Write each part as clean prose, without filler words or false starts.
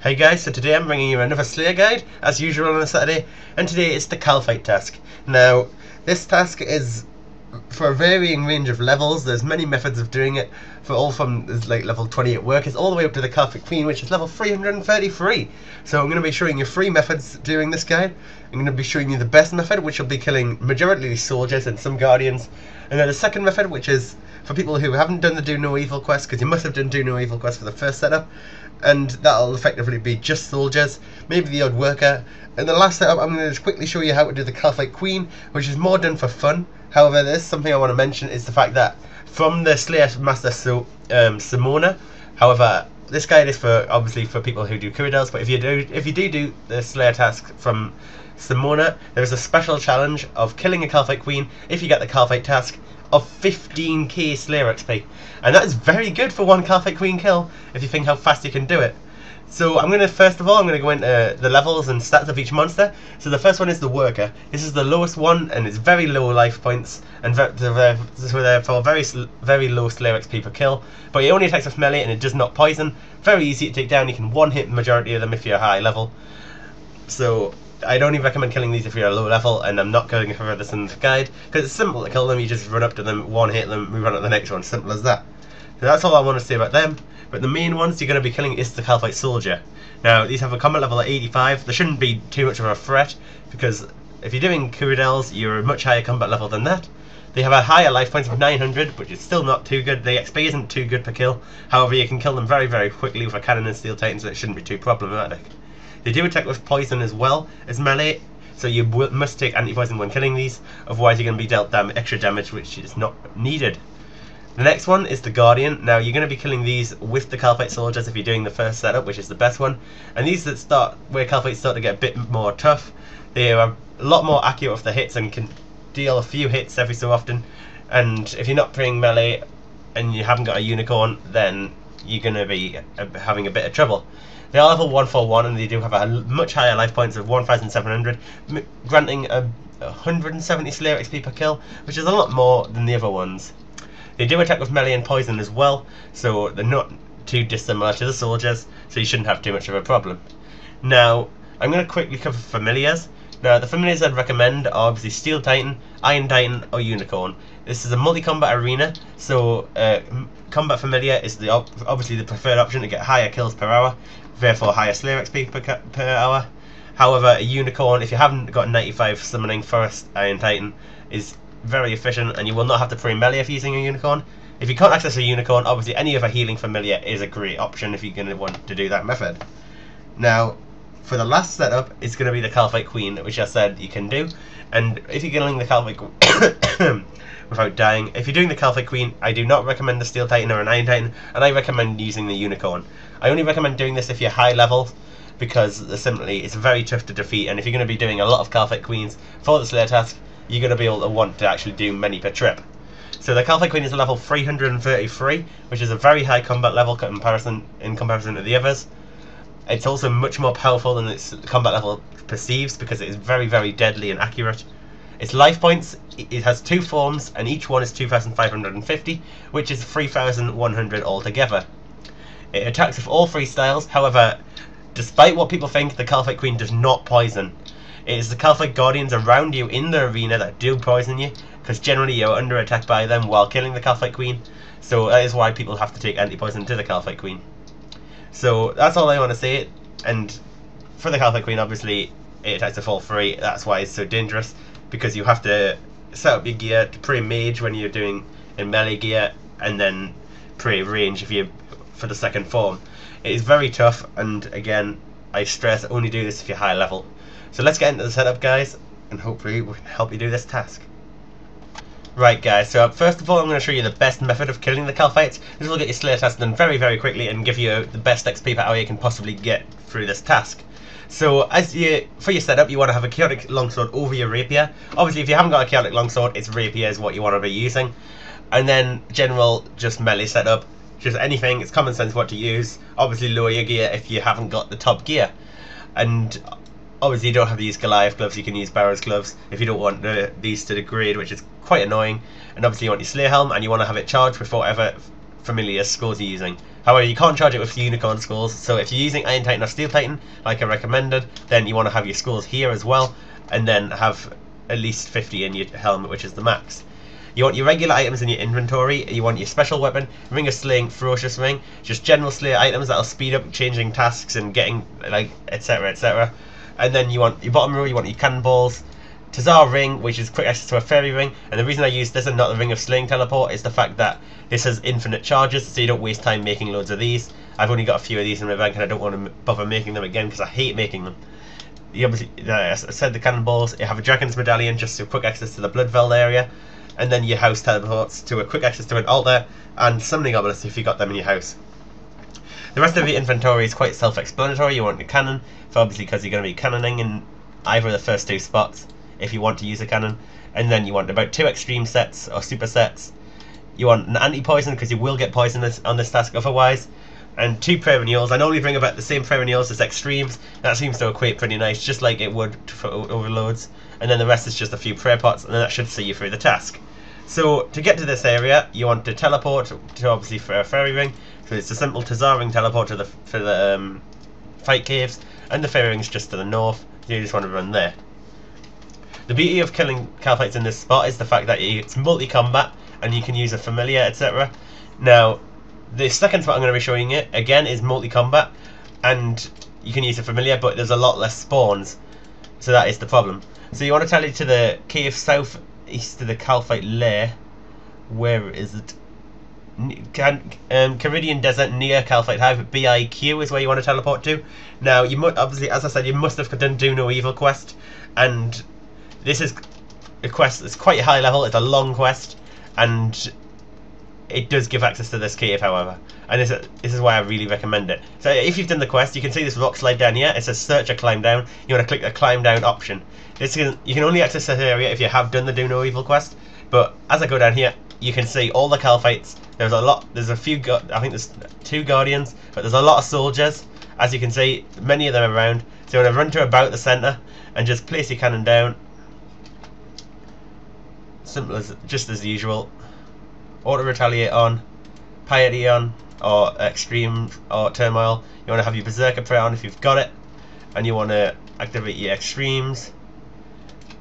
Hey guys, so today I'm bringing you another Slayer guide, as usual on a Saturday, and today it's the Kalphite task. Now, this task is for a varying range of levels. There's many methods of doing it, for all from like level 28 workers all the way up to the Kalphite Queen, which is level 333. So I'm going to be showing you 3 methods during this guide. I'm going to be showing you the best method, which will be killing majority soldiers and some guardians, and then the second method, which is for people who haven't done the Do No Evil quest, because you must have done Do No Evil quest for the first setup, and that'll effectively be just soldiers, maybe the odd worker. And the last setup, I'm going to just quickly show you how to do the Kalphite Queen, which is more done for fun. However, there's something I want to mention, is the fact that from the Slayer Master Simona, however, this guide is for obviously for people who do Fairytales, but if you do the Slayer task from Simona, there is a special challenge of killing a Kalphite Queen if you get the Kalphite task of 15k Slayer XP, and that is very good for one Kalphite Queen kill if you think how fast you can do it. So first of all I'm going to go into the levels and stats of each monster. So the first one is the worker. This is the lowest one, and it's very low life points, and therefore very low Slayer XP per kill. But it only attacks with melee, and it does not poison. Very easy to take down. You can one-hit the majority of them if you're high level. So I'd only recommend killing these if you're a low level, and I'm not going for this in the guide because it's simple to kill them. You just run up to them, one-hit them, move on to the next one. Simple as that. So that's all I want to say about them. But the main ones you're going to be killing is the Kalphite Soldier. Now, these have a combat level at 85. There shouldn't be too much of a threat, because if you're doing Fairytales, you're a much higher combat level than that. They have a higher life points of 900, which is still not too good. The XP isn't too good per kill. However, you can kill them very, very quickly with a cannon and steel titan, so it shouldn't be too problematic. They do attack with poison as well as melee, so you must take anti-poison when killing these, otherwise you're going to be dealt extra damage, which is not needed. The next one is the Guardian. Now you're going to be killing these with the Kalphite soldiers if you're doing the first setup, which is the best one. And these that start where Kalphites start to get a bit more tough, they are a lot more accurate with the hits and can deal a few hits every so often. And if you're not playing melee and you haven't got a unicorn, then you're going to be having a bit of trouble. They are level 141, and they do have a much higher life points of 1,700, granting 170 Slayer XP per kill, which is a lot more than the other ones. They do attack with melee and poison as well, so they're not too dissimilar to the soldiers, so you shouldn't have too much of a problem. Now, I'm going to quickly cover familiars. Now, the familiars I'd recommend are obviously Steel Titan, Iron Titan, or Unicorn. This is a multi-combat arena, so Combat Familiar is obviously the preferred option to get higher kills per hour, therefore higher Slayer XP per hour. However, a Unicorn, if you haven't got 95 summoning Forest Iron Titan, is very efficient, and you will not have to pray melee if using a Unicorn. If you can't access a Unicorn, obviously any other healing familiar is a great option if you're going to want to do that method. Now, for the last setup, it's going to be the Kalphite Queen, which I said you can do. And if you're killing the Kalphite Queen without dying, if you're doing the Kalphite Queen, I do not recommend the Steel Titan or an Iron Titan, and I recommend using the Unicorn. I only recommend doing this if you're high level, because simply it's very tough to defeat, and if you're going to be doing a lot of Kalphite Queens for the Slayer task, you're going to be able to want to actually do many per trip. So the Kalphite Queen is level 333, which is a very high combat level in comparison to the others. It's also much more powerful than its combat level perceives, because it is very, very deadly and accurate. Its life points, it has 2 forms, and each one is 2,550, which is 3,100 altogether. It attacks with all 3 styles. However, despite what people think, the Kalphite Queen does not poison. It is the Kalphite Guardians around you in the arena that do poison you, because generally you're under attack by them while killing the Kalphite Queen. So that is why people have to take anti-poison to the Kalphite Queen. So that's all I want to say. And for the Kalphite Queen, obviously it attacks with all 3. That's why it's so dangerous, because you have to set up your gear to pray mage when you're doing in melee gear, and then pray range for the second form. It is very tough, and again, I stress only do this if you're high level. So let's get into the setup, guys, and hopefully we can help you do this task. Right, guys, so first of all I'm going to show you the best method of killing the Kalphites. This will get your Slayer task done very, very quickly and give you the best XP per hour you can possibly get through this task. So for your setup, you want to have a chaotic longsword over your rapier. Obviously, if you haven't got a chaotic longsword, it's rapier is what you want to be using. And then general, just melee setup, just anything. It's common sense what to use. Obviously, lower your gear if you haven't got the top gear. And obviously you don't have to use Goliath gloves, you can use Barrow's gloves if you don't want these to degrade, which is quite annoying. And obviously you want your Slayer helm, and you want to have it charged with whatever familiar skills you're using. However, you can't charge it with unicorn skulls, so if you're using Iron Titan or Steel Titan, like I recommended, then you want to have your skulls here as well, and then have at least 50 in your helmet, which is the max. You want your regular items in your inventory, you want your special weapon, Ring of Slaying, Ferocious Ring, just general Slayer items that'll speed up changing tasks and getting, like, etc, etc. And then you want your bottom row, you want your cannonballs, Tazar Ring, which is quick access to a fairy ring, and the reason I use this and not the Ring of Slaying teleport is the fact that this has infinite charges, so you don't waste time making loads of these. I've only got a few of these in my bank and I don't want to bother making them again because I hate making them. You obviously, as I said, the cannonballs, you have a Dragon's Medallion just for quick access to the Bloodveld area, and then your house teleports to a quick access to an altar, and summoning obelisks if you got them in your house. The rest of your inventory is quite self-explanatory. You want your cannon, obviously because you're going to be cannoning in either of the first two spots if you want to use a cannon, and then you want about 2 extreme sets or super sets. You want an anti-poison because you will get poisonous on this task otherwise, and 2 prayer renewals. I normally bring about the same prayer renewals as extremes. That seems to equate pretty nice, just like it would for overloads. And then the rest is just a few prayer pots, and then that should see you through the task. So to get to this area, you want to teleport to obviously for a fairy ring. So it's a simple Tazar Ring teleport to the fight caves, and the fairy ring's just to the north. So you just want to run there. The beauty of killing Kalphites in this spot is the fact that it's multi-combat and you can use a familiar, etc. Now, the second spot I'm going to be showing you again is multi-combat, and you can use a familiar, but there's a lot less spawns, so that is the problem. So you want to tally to the cave southeast of the Kalphite lair. Where is it? Caridian Desert near Kalphite Hive. BIQ is where you want to teleport to. Now, you must obviously, as I said, you must have done Do No Evil quest, and this is a quest that's quite high level. It's a long quest, and it does give access to this cave, however, and this is why I really recommend it. So if you've done the quest, you can see this rock slide down here. It says search or climb down. You want to click the climb down option. You can only access this area if you have done the Do No Evil quest, but as I go down here, you can see all the Kalphites. There's a few, I think there's 2 guardians, but there's a lot of soldiers. As you can see, many of them around. So you want to run to about the centre and just place your cannon down. Simple as, just as usual. Auto retaliate on, piety on, or extreme or turmoil. You want to have your berserker prayer on if you've got it, and you want to activate your extremes,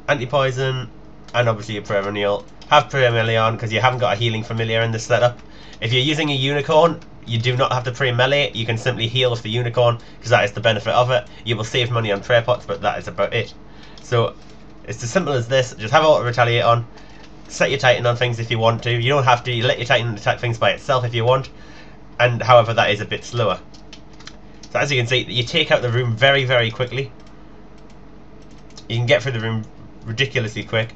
anti-poison, and obviously your prayer renewal. Have prayer melee on because you haven't got a healing familiar in this setup. If you're using a unicorn, you do not have to pray melee. You can simply heal with the unicorn because that is the benefit of it. You will save money on prayer pots, but that is about it. So it's as simple as this. Just have auto retaliate on. Set your Titan on things if you want to. You don't have to. You let your Titan attack things by itself if you want. And however, that is a bit slower. So as you can see, you take out the room very, very quickly. You can get through the room ridiculously quick.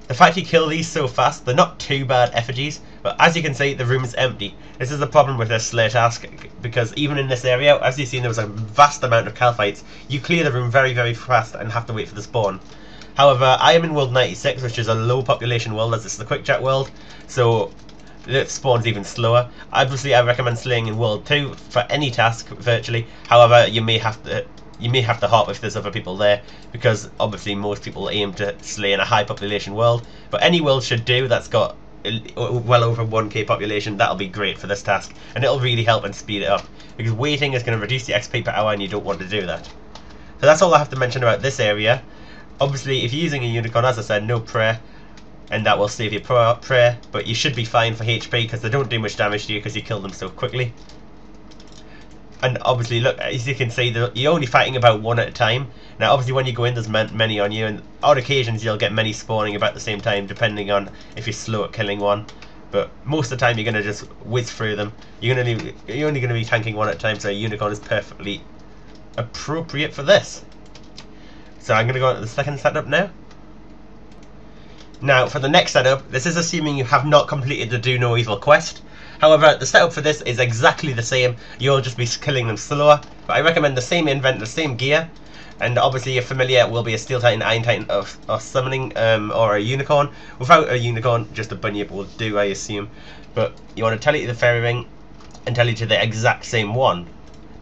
The fact you kill these so fast, they're not too bad effigies, but as you can see, the room is empty. This is the problem with this Slayer task, because even in this area, as you've seen, there was a vast amount of Kalphites. You clear the room very, very fast and have to wait for the spawn. However, I am in world 96, which is a low population world, as it's the quick chat world, so it spawns even slower. Obviously, I recommend slaying in world 2 for any task, virtually. However, you may have to hop if there's other people there, because obviously most people aim to slay in a high population world. But any world should do that's got well over 1k population. That'll be great for this task, and it'll really help and speed it up, because waiting is going to reduce the XP per hour and you don't want to do that. So that's all I have to mention about this area. Obviously, if you're using a unicorn, as I said, no prayer, and that will save you prayer, but you should be fine for HP because they don't do much damage to you because you kill them so quickly. And obviously, look, as you can see, you're only fighting about 1 at a time. Now, obviously, when you go in, there's many on you, and on occasions you'll get many spawning about the same time, depending on if you're slow at killing one. But most of the time, you're going to just whiz through them. You're only going to be tanking 1 at a time, so a unicorn is perfectly appropriate for this. So I'm going to go on to the second setup now. Now, for the next setup, this is assuming you have not completed the Do No Evil quest. However, the setup for this is exactly the same. You'll just be killing them slower. But I recommend the same invent, the same gear. And obviously your familiar will be a Steel Titan, Iron Titan, or summoning, or a unicorn. Without a unicorn, just a bunyip will do, I assume. But you want to tell it to the fairy ring, and tell it to the exact same one.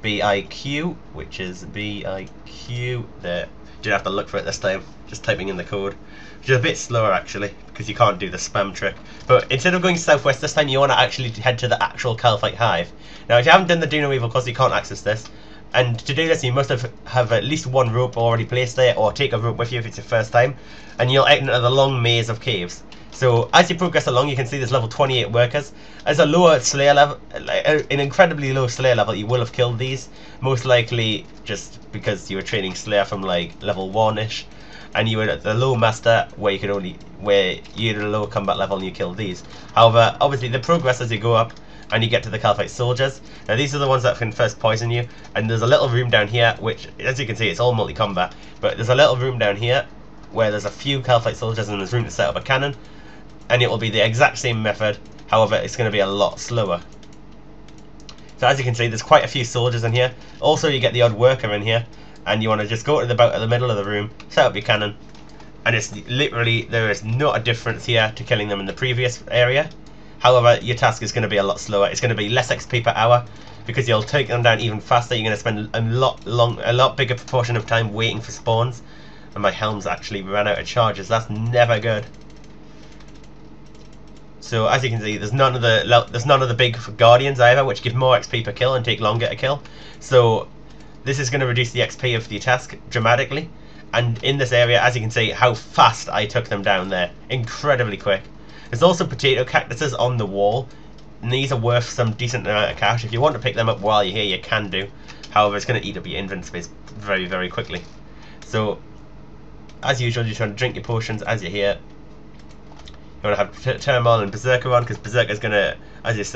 BIQ, which is BIQ there. Didn't have to look for it this time, just typing in the code, which is a bit slower actually, because you can't do the spam trick. But instead of going southwest this time, you want to actually head to the actual Kalphite hive. Now if you haven't done the Do No Evil, of course you can't access this, and to do this you must have at least one rope already placed there, or take a rope with you if it's your first time, and you'll enter the long maze of caves. So as you progress along, you can see there's level 28 workers. As a lower Slayer level, an incredibly low Slayer level, you will have killed these, most likely just because you were training Slayer from like level 1ish, and you were at the low master where you had a lower combat level and you killed these. However, obviously the progress as you go up and you get to the Kalphite soldiers. Now these are the ones that can first poison you, and there's a little room down here which, as you can see, it's all multi-combat, but there's a little room down here where there's a few Kalphite soldiers and there's room to set up a cannon, and it will be the exact same method, however it's going to be a lot slower. So as you can see, there's quite a few soldiers in here. Also you get the odd worker in here, and you want to just go to about the middle of the room, set up your cannon, and it's literally, there is not a difference here to killing them in the previous area. However, your task is going to be a lot slower. It's going to be less XP per hour, because you'll take them down even faster. You're going to spend a lot bigger proportion of time waiting for spawns. And my helm's actually ran out of charges. That's never good. So as you can see, there's none of the big guardians either, which give more XP per kill and take longer to kill. So this is going to reduce the XP of the task dramatically. And in this area, as you can see, how fast I took them down there, incredibly quick. There's also potato cactuses on the wall, and these are worth some decent amount of cash. If you want to pick them up while you're here, you can do. However, it's going to eat up your inventory space very, very quickly. So as usual, you're trying to drink your potions as you're here. You want to have Turmoil and Berserker on, because Berserker is going to, as it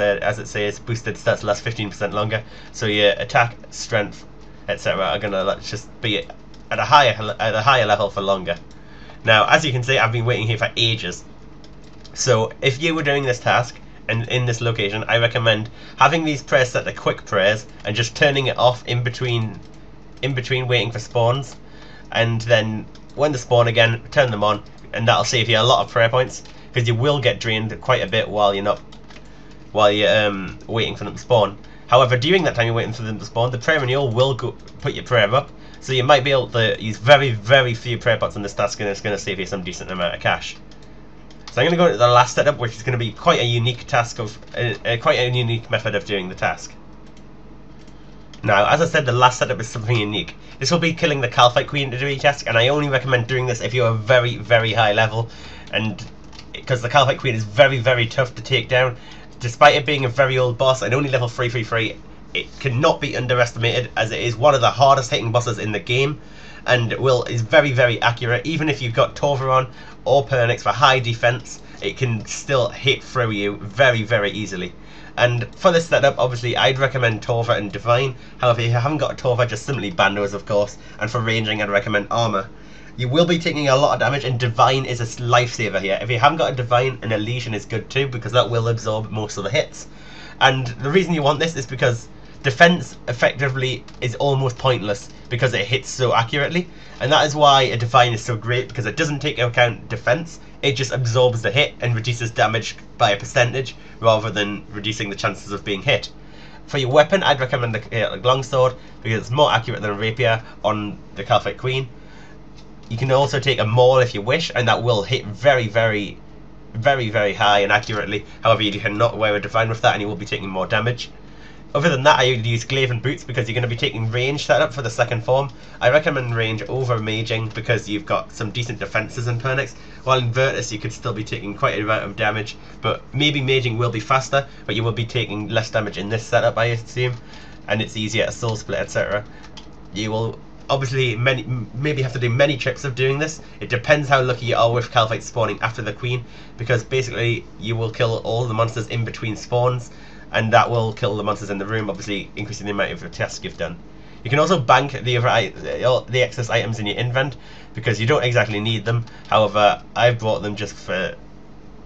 says, boosted stats to last 15% longer. So your attack, strength, etc. are going to just be at a higher level for longer. Now, as you can see, I've been waiting here for ages. So if you were doing this task and in this location, I recommend having these prayers set to quick prayers and just turning it off in between waiting for spawns, and then when they spawn again, turn them on, and that'll save you a lot of prayer points, because you will get drained quite a bit while you're waiting for them to spawn. However, during that time you're waiting for them to spawn, the prayer renewal will put your prayer up, so you might be able to use very, very few prayer pots on this task, and it's going to save you some decent amount of cash. So I'm going to go into the last setup, which is going to be quite a unique task quite a unique method of doing the task. Now, as I said, the last setup is something unique. This will be killing the Kalphite Queen to do each task, and I only recommend doing this if you're a very, very high level, and because the Kalphite Queen is very, very tough to take down. Despite it being a very old boss and only level 333, it cannot be underestimated, as it is one of the hardest hitting bosses in the game, and is very, very accurate. Even if you've got Torva on or Pernix for high defense, it can still hit through you very, very easily. And for this setup, obviously, I'd recommend Torva and Divine. However, if you haven't got a Torva, just simply Bandos, of course. And for ranging, I'd recommend Armor. You will be taking a lot of damage, and Divine is a lifesaver here. If you haven't got a Divine, an Elysian is good too, because that will absorb most of the hits. And the reason you want this is because defense effectively is almost pointless because it hits so accurately, and that is why a Divine is so great, because it doesn't take into account defense. It just absorbs the hit and reduces damage by a percentage rather than reducing the chances of being hit. For your weapon, I'd recommend the longsword, because it's more accurate than a rapier on the Kalphite Queen. You can also take a maul if you wish, and that will hit very, very, very, very high and accurately. However, you cannot wear a Divine with that, and you will be taking more damage. Other than that, I would use Glaive and Boots, because you're going to be taking range setup for the second form. I recommend range over maging, because you've got some decent defenses in Pernix. While in Virtus you could still be taking quite a amount of damage, but maybe maging will be faster, but you will be taking less damage in this setup, I assume, and it's easier to soul split, etc. You will obviously maybe have to do many trips of doing this. It depends how lucky you are with Kalphite spawning after the Queen, because basically you will kill all the monsters in between spawns, and that will kill the monsters in the room, obviously increasing the amount of tasks you've done. You can also bank the excess items in your invent, because you don't exactly need them. However, I've brought them just for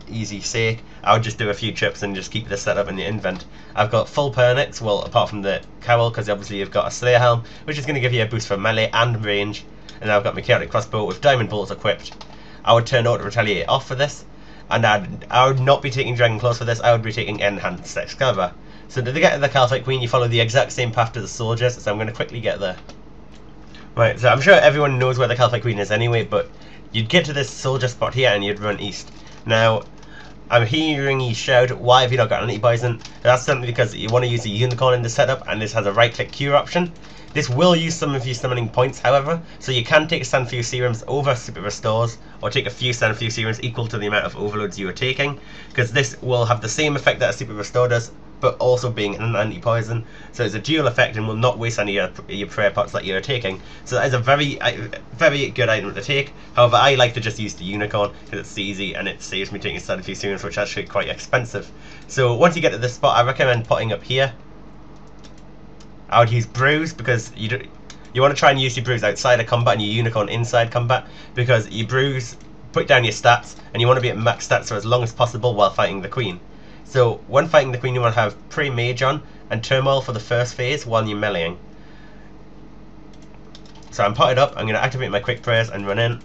easy sake. I would just do a few trips and just keep this set up in the invent. I've got full Pernix, well, apart from the cowl, because obviously you've got a Slayer Helm, which is going to give you a boost for melee and range, and I've got my chaotic crossbow with diamond bolts equipped. I would turn Auto Retaliate off for this, and I would not be taking Dragon Claws for this. I would be taking Enhanced Excalibur. So to get to the Kalphite Queen, you follow the exact same path to the soldiers, so I'm going to quickly get there. Right, so I'm sure everyone knows where the Kalphite Queen is anyway, but you'd get to this soldier spot here and you'd run east. Now, I'm hearing you shout, why have you not got anti-poison? That's simply because you want to use a unicorn in the setup, and this has a right-click cure option. This will use some of your summoning points, however, so you can take Sanfew Serums over Super Restores, or take a few Sanfew Serums equal to the amount of overloads you are taking, because this will have the same effect that a Super Restore does, but also being an anti-poison, so it's a dual effect and will not waste any of your prayer pots that you're taking. So that is a very good item to take. However, I like to just use the unicorn because it's easy and it saves me taking Sanfew Serums, which is actually quite expensive. So once you get to this spot, I recommend potting up here. I would use brews because you want to try and use your brews outside of combat and your unicorn inside combat, because your brews put down your stats and you want to be at max stats for as long as possible while fighting the queen. So when fighting the queen, you want to have pre-mage on and turmoil for the first phase while you're meleeing. So I'm potted up, I'm going to activate my quick prayers and run in.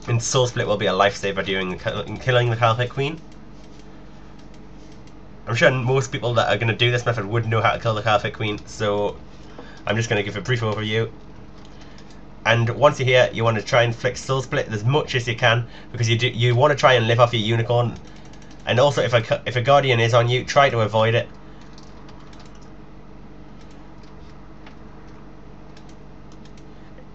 And Soul Split will be a lifesaver during killing the Kalphite Queen. I'm sure most people that are going to do this method would know how to kill the Kalphite Queen, so I'm just going to give a brief overview. And once you're here, you want to try and flick Soul Split as much as you can, because you want to try and live off your unicorn. And also, if a Guardian is on you, try to avoid it.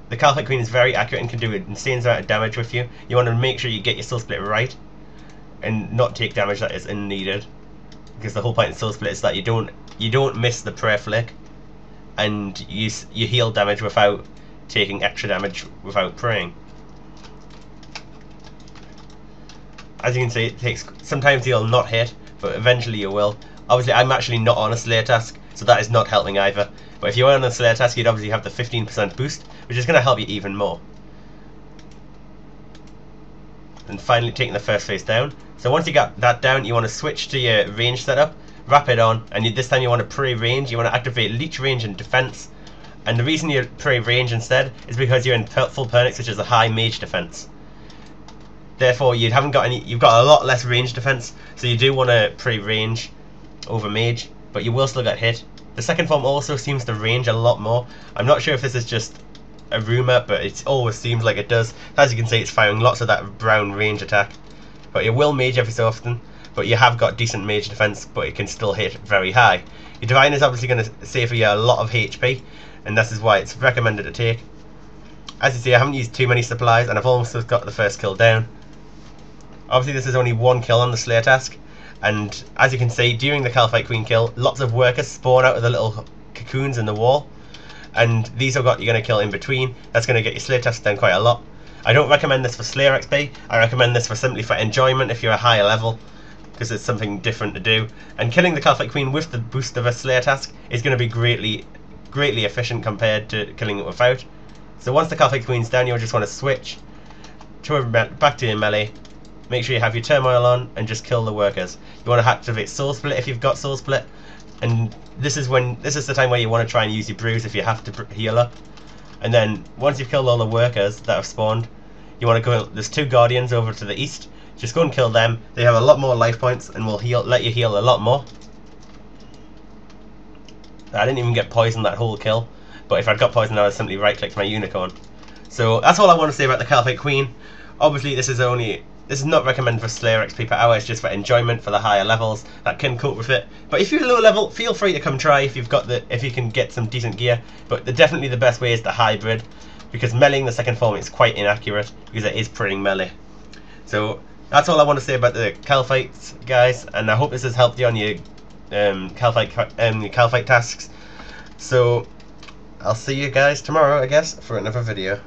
The Kalphite Queen is very accurate and can do an insane amount of damage with you. You want to make sure you get your Soul Split right, and not take damage that is unneeded. Because the whole point of Soul Split is that you don't miss the prayer flick, and you heal damage without taking extra damage without praying. As you can see, it takes sometimes you'll not hit, but eventually you will. Obviously, I'm actually not on a Slayer task, so that is not helping either. But if you were on a Slayer task, you'd obviously have the 15% boost, which is going to help you even more. And finally, taking the first phase down. So once you got that down, you want to switch to your range setup, wrap it on, and this time you want to pre-range. You want to activate Leech Range and Defense. And the reason you pre-range instead is because you're in full Pernix, which is a high mage defense. Therefore, you've got a lot less range defense, so you do want to pre-range over mage, but you will still get hit. The second form also seems to range a lot more. I'm not sure if this is just a rumour, but it always seems like it does. As you can see, it's firing lots of that brown range attack. But it will mage every so often, but you have got decent mage defense, but it can still hit very high. Your Divine is obviously going to save you a lot of HP, and this is why it's recommended to take. As you see, I haven't used too many supplies, and I've almost got the first kill down. Obviously, this is only one kill on the Slayer task, and as you can see, during the Kalphite Queen kill, lots of workers spawn out of the little cocoons in the wall, and these are what you're going to kill in between. That's going to get your Slayer task down quite a lot. I don't recommend this for Slayer XP, I recommend this simply for enjoyment if you're a higher level, because it's something different to do. And killing the Kalphite Queen with the boost of a Slayer task is going to be greatly efficient compared to killing it without. So once the Kalphite Queen's down, you'll just want to switch back to your melee. Make sure you have your turmoil on and just kill the workers. You want to activate Soul Split if you've got Soul Split, and this is the time where you want to try and use your brews if you have to heal up. And then once you've killed all the workers that have spawned, you want to go. There's two Guardians over to the east. Just go and kill them. They have a lot more life points and will let you heal a lot more. I didn't even get poisoned that whole kill, but if I'd got poisoned, I would simply right-click my unicorn. So that's all I want to say about the Kalphite Queen. Obviously, this is not recommended for Slayer XP per hour. It's just for enjoyment for the higher levels that can cope with it. But if you're low level, feel free to come try if you can get some decent gear. But definitely the best way is the hybrid, because meleeing the second form is quite inaccurate because it is pretty melee. So that's all I want to say about the Kalphites, guys, and I hope this has helped you on your Kalphite tasks. So I'll see you guys tomorrow, I guess, for another video.